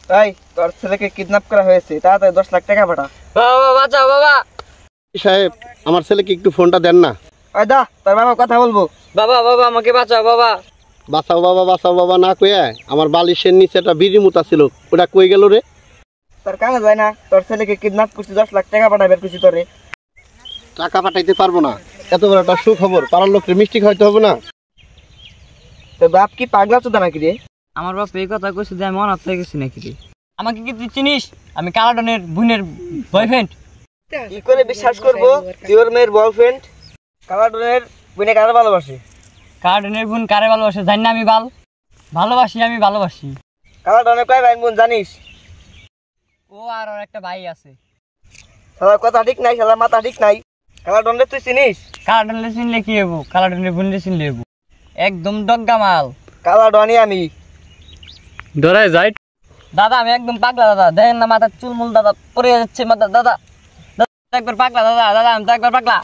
তাই তোর ছেলেকে কিডন্যাপ করা হয়েছে, তাড়াতাড়ি 10 লাখ টাকা পাঠা। বাবা বাঁচাও বাবা। সাহেব আমার ছেলেকে একটু ফোনটা দেন না। ওই দা তোর বাবা কথা বলবো। বাবা বাবা আমাকে বাঁচাও বাবা। বাঁচাও বাবা না কইয়া আমার বালিশের নিচে একটা বিড়ি মুতা ছিল, ওটা কই গেল রে? তোর কানে যায় না, তোর ছেলেকে কিডন্যাপ করছি, 10 লাখ টাকা পাঠাবে কিছু তোরে। টাকা পাঠাইতে পারবো না, এত বড় একটা সুখবর পাড়ার লোককে মিষ্টি খাইতে হবে না? তোর বাপ কি পাগলা চোদা নাকি রে? আমার বাপ এই কথা কইছে যে আমি অনাথ হয়ে গেছি নাকি রে? আমাকে কি তুই চিনিস? আমি কালাডনের বোনের বয়ফ্রেন্ড। কি করে বিশ্বাস করবো তুই ওর মেয়ের বয়ফ্রেন্ড? কালাডনের বোনে কারে ভালোবাসে? কালাডনের বোন কারে ভালোবাসে জানি না, আমি আমি ভালোবাসি। কালাডনের কয় ভাই বোন জানিস? ও আর ওর একটা ভাই আছে। শালা কথা ঠিক নাই, শালা মাথা ঠিক নাই। কালাডনরে তুই চিনিস? কালাডনলে চিনলে কি হবো, কালাডনের বোনলে চিনলে হবো। একদম দগ্গা মাল। কালাডনই আমি ধরে যাই। দাদা আমি একদম পাগলা দাদা, দেখেন না মাথার চুলমুল দাদা পড়ে যাচ্ছে মাথা। দাদা একবার পাগলা দাদা, আমি তো একবার পাগলা।